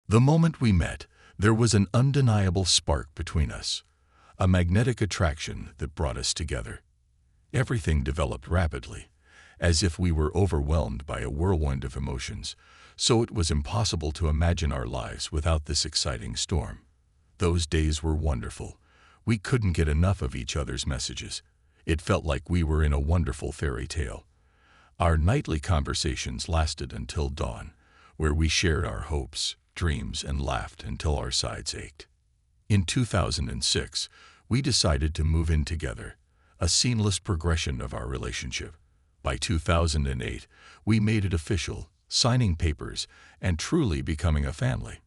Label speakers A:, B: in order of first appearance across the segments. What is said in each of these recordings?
A: The moment we met, there was an undeniable spark between us, a magnetic attraction that brought us together. Everything developed rapidly, as if we were overwhelmed by a whirlwind of emotions, so it was impossible to imagine our lives without this exciting storm. Those days were wonderful. We couldn't get enough of each other's messages. It felt like we were in a wonderful fairy tale. Our nightly conversations lasted until dawn, where we shared our hopes, dreams, and laughed until our sides ached. In 2006, we decided to move in together, a seamless progression of our relationship. By 2008, we made it official, signing papers and truly becoming a family.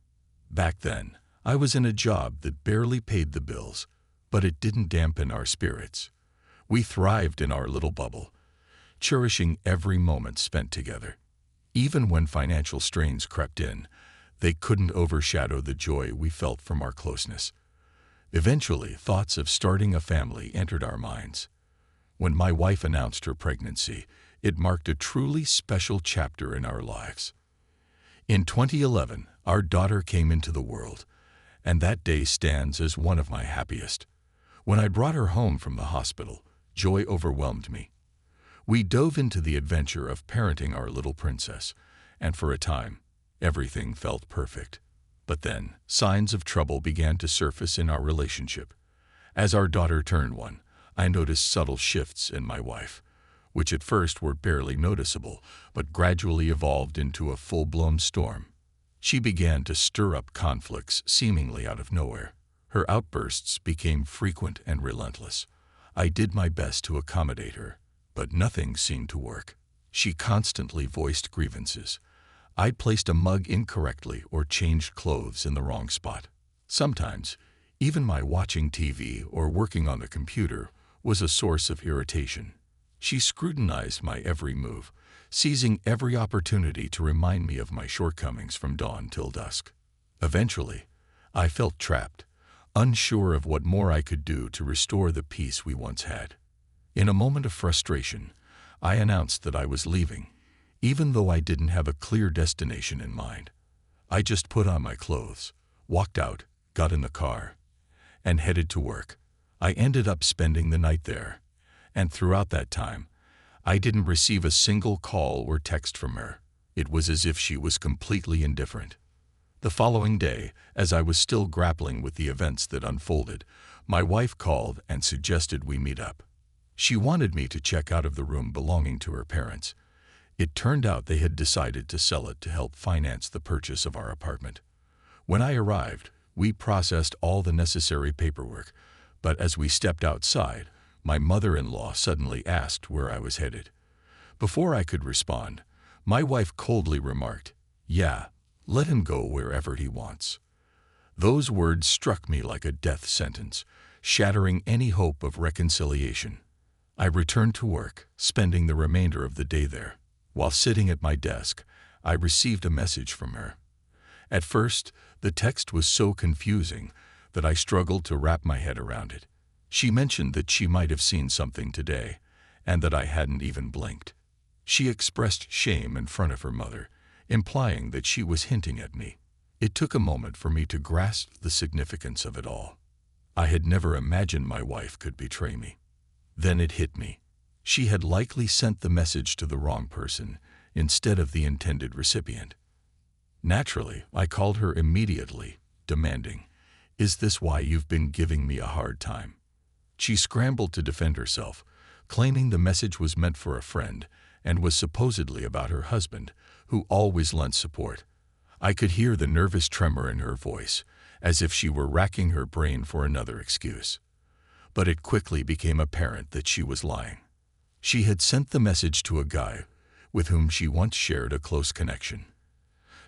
A: Back then, I was in a job that barely paid the bills, but it didn't dampen our spirits. We thrived in our little bubble, cherishing every moment spent together. Even when financial strains crept in, they couldn't overshadow the joy we felt from our closeness. Eventually, thoughts of starting a family entered our minds. When my wife announced her pregnancy, it marked a truly special chapter in our lives. In 2011, our daughter came into the world, and that day stands as one of my happiest. When I brought her home from the hospital, joy overwhelmed me. We dove into the adventure of parenting our little princess, and for a time, everything felt perfect. But then, signs of trouble began to surface in our relationship. As our daughter turned one, I noticed subtle shifts in my wife, which at first were barely noticeable, but gradually evolved into a full-blown storm. She began to stir up conflicts seemingly out of nowhere. Her outbursts became frequent and relentless. I did my best to accommodate her, but nothing seemed to work. She constantly voiced grievances. I'd placed a mug incorrectly or changed clothes in the wrong spot. Sometimes, even my watching TV or working on the computer was a source of irritation. She scrutinized my every move, seizing every opportunity to remind me of my shortcomings from dawn till dusk. Eventually, I felt trapped, unsure of what more I could do to restore the peace we once had. In a moment of frustration, I announced that I was leaving, even though I didn't have a clear destination in mind. I just put on my clothes, walked out, got in the car, and headed to work. I ended up spending the night there, and throughout that time, I didn't receive a single call or text from her. It was as if she was completely indifferent. The following day, as I was still grappling with the events that unfolded, my wife called and suggested we meet up. She wanted me to check out of the room belonging to her parents. It turned out they had decided to sell it to help finance the purchase of our apartment. When I arrived, we processed all the necessary paperwork, but as we stepped outside, my mother-in-law suddenly asked where I was headed. Before I could respond, my wife coldly remarked, "Yeah, let him go wherever he wants." Those words struck me like a death sentence, shattering any hope of reconciliation. I returned to work, spending the remainder of the day there. While sitting at my desk, I received a message from her. At first, the text was so confusing that I struggled to wrap my head around it. She mentioned that she might have seen something today, and that I hadn't even blinked. She expressed shame in front of her mother, implying that she was hinting at me. It took a moment for me to grasp the significance of it all. I had never imagined my wife could betray me. Then it hit me. She had likely sent the message to the wrong person instead of the intended recipient. Naturally, I called her immediately, demanding, "Is this why you've been giving me a hard time?" She scrambled to defend herself, claiming the message was meant for a friend and was supposedly about her husband, who always lent support. I could hear the nervous tremor in her voice, as if she were racking her brain for another excuse. But it quickly became apparent that she was lying. She had sent the message to a guy with whom she once shared a close connection.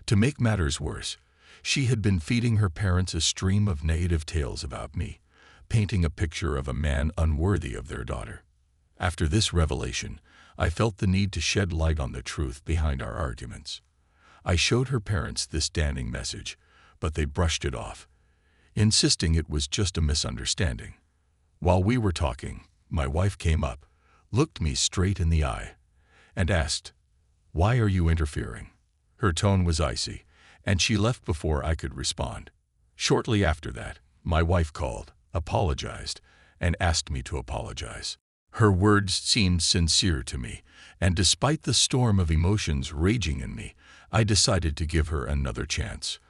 A: To make matters worse, she had been feeding her parents a stream of negative tales about me, painting a picture of a man unworthy of their daughter. After this revelation, I felt the need to shed light on the truth behind our arguments. I showed her parents this damning message, but they brushed it off, insisting it was just a misunderstanding. While we were talking, my wife came up, looked me straight in the eye, and asked, "Why are you interfering?" Her tone was icy, and she left before I could respond. Shortly after that, my wife called, apologized, and asked me to apologize. Her words seemed sincere to me, and despite the storm of emotions raging in me, I decided to give her another chance.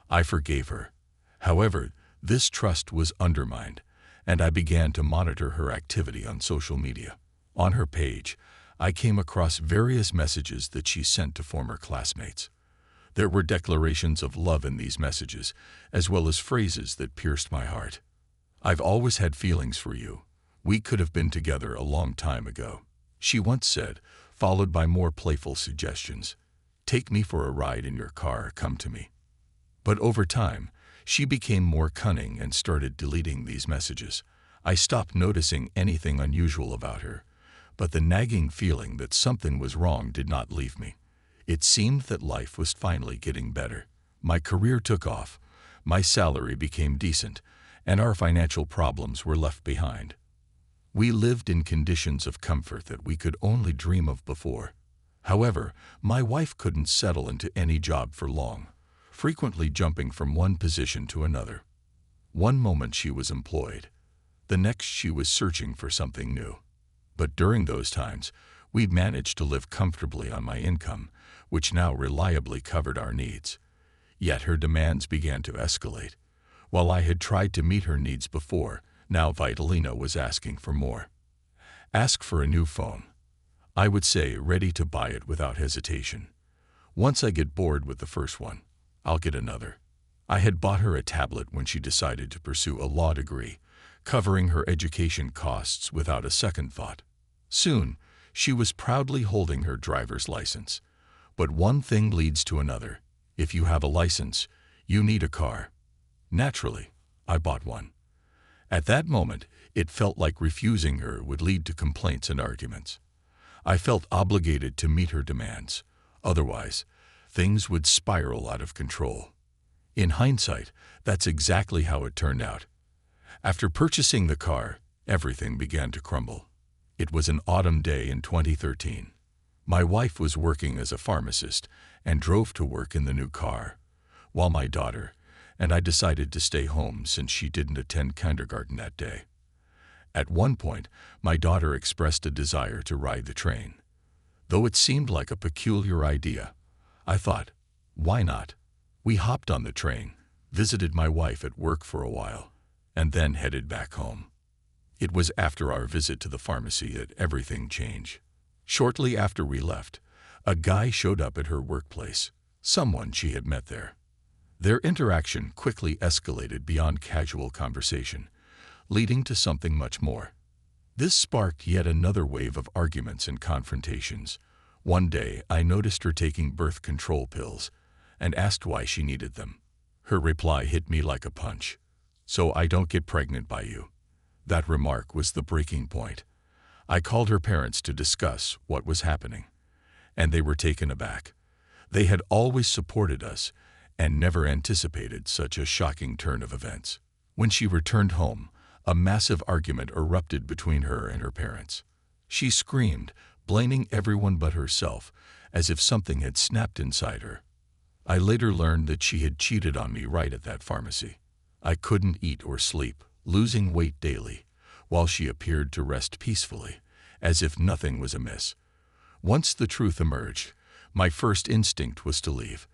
A: I forgave her. However, this trust was undermined, and I began to monitor her activity on social media. On her page, I came across various messages that she sent to former classmates. There were declarations of love in these messages, as well as phrases that pierced my heart. "I've always had feelings for you. We could have been together a long time ago," she once said, followed by more playful suggestions. "Take me for a ride in your car, come to me." But over time, she became more cunning and started deleting these messages. I stopped noticing anything unusual about her, but the nagging feeling that something was wrong did not leave me. It seemed that life was finally getting better. My career took off, my salary became decent, and our financial problems were left behind. We lived in conditions of comfort that we could only dream of before. However, my wife couldn't settle into any job for long, frequently jumping from one position to another. One moment she was employed, the next she was searching for something new. But during those times, we managed to live comfortably on my income, which now reliably covered our needs. Yet her demands began to escalate. While I had tried to meet her needs before, now Vitalina was asking for more. Ask for a new phone. I would say, ready to buy it without hesitation. Once I get bored with the first one, I'll get another. I had bought her a tablet when she decided to pursue a law degree, covering her education costs without a second thought. Soon, she was proudly holding her driver's license. But one thing leads to another. If you have a license, you need a car. Naturally, I bought one. At that moment, it felt like refusing her would lead to complaints and arguments. I felt obligated to meet her demands. Otherwise, things would spiral out of control. In hindsight, that's exactly how it turned out. After purchasing the car, everything began to crumble. It was an autumn day in 2013. My wife was working as a pharmacist and drove to work in the new car, while my daughter and I decided to stay home since she didn't attend kindergarten that day. At one point, my daughter expressed a desire to ride the train. Though it seemed like a peculiar idea, I thought, why not? We hopped on the train, visited my wife at work for a while, and then headed back home. It was after our visit to the pharmacy that everything changed. Shortly after we left, a guy showed up at her workplace, someone she had met there. Their interaction quickly escalated beyond casual conversation, leading to something much more. This sparked yet another wave of arguments and confrontations. One day, I noticed her taking birth control pills and asked why she needed them. Her reply hit me like a punch. "So I don't get pregnant by you." That remark was the breaking point. I called her parents to discuss what was happening, and they were taken aback. They had always supported us and never anticipated such a shocking turn of events. When she returned home, a massive argument erupted between her and her parents. She screamed, blaming everyone but herself, as if something had snapped inside her. I later learned that she had cheated on me right at that pharmacy. I couldn't eat or sleep, losing weight daily, while she appeared to rest peacefully, as if nothing was amiss. Once the truth emerged, my first instinct was to leave.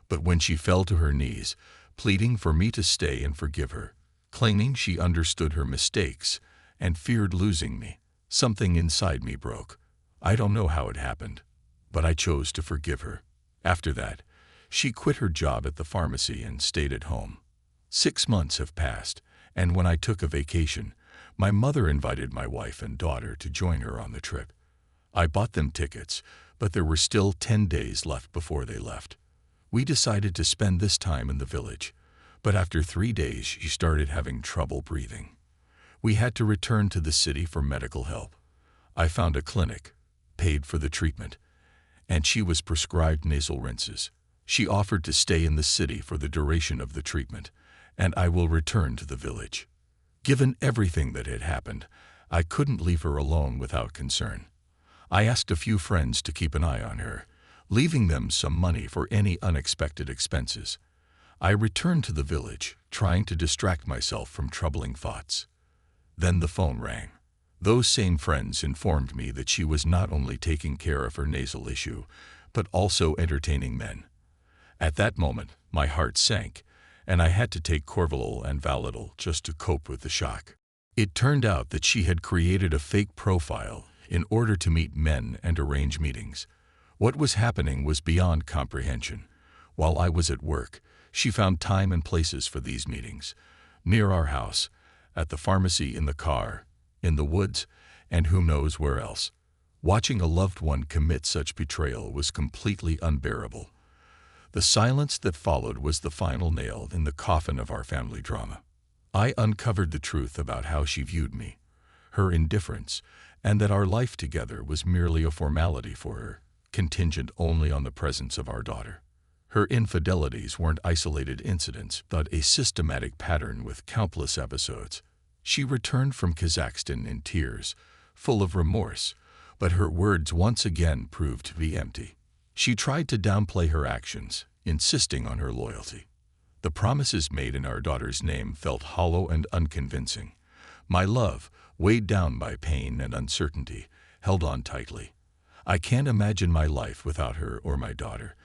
A: But when she fell to her knees, pleading for me to stay and forgive her, claiming she understood her mistakes and feared losing me, something inside me broke. I don't know how it happened, but I chose to forgive her. After that, she quit her job at the pharmacy and stayed at home. 6 months have passed, and when I took a vacation, my mother invited my wife and daughter to join her on the trip. I bought them tickets, but there were still 10 days left before they left. We decided to spend this time in the village, but after 3 days she started having trouble breathing. We had to return to the city for medical help. I found a clinic, paid for the treatment, and she was prescribed nasal rinses. She offered to stay in the city for the duration of the treatment, and I will return to the village. Given everything that had happened, I couldn't leave her alone without concern. I asked a few friends to keep an eye on her, leaving them some money for any unexpected expenses. I returned to the village, trying to distract myself from troubling thoughts. Then the phone rang. Those same friends informed me that she was not only taking care of her nasal issue, but also entertaining men. At that moment, my heart sank, and I had to take Corvalol and Validol just to cope with the shock. It turned out that she had created a fake profile in order to meet men and arrange meetings. What was happening was beyond comprehension. While I was at work, she found time and places for these meetings. Near our house, at the pharmacy, in the car, in the woods, and who knows where else. Watching a loved one commit such betrayal was completely unbearable. The silence that followed was the final nail in the coffin of our family drama. I uncovered the truth about how she viewed me, her indifference, and that our life together was merely a formality for her, contingent only on the presence of our daughter. Her infidelities weren't isolated incidents, but a systematic pattern with countless episodes. She returned from Kazakhstan in tears, full of remorse, but her words once again proved to be empty. She tried to downplay her actions, insisting on her loyalty. The promises made in our daughter's name felt hollow and unconvincing. My love, weighed down by pain and uncertainty, held on tightly. I can't imagine my life without her or my daughter,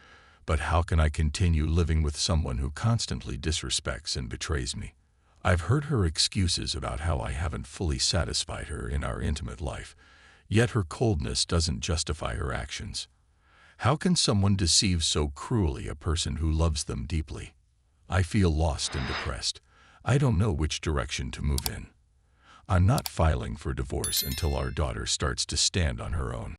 A: but how can I continue living with someone who constantly disrespects and betrays me? I've heard her excuses about how I haven't fully satisfied her in our intimate life, yet her coldness doesn't justify her actions. How can someone deceive so cruelly a person who loves them deeply? I feel lost and depressed. I don't know which direction to move in. I'm not filing for divorce until our daughter starts to stand on her own.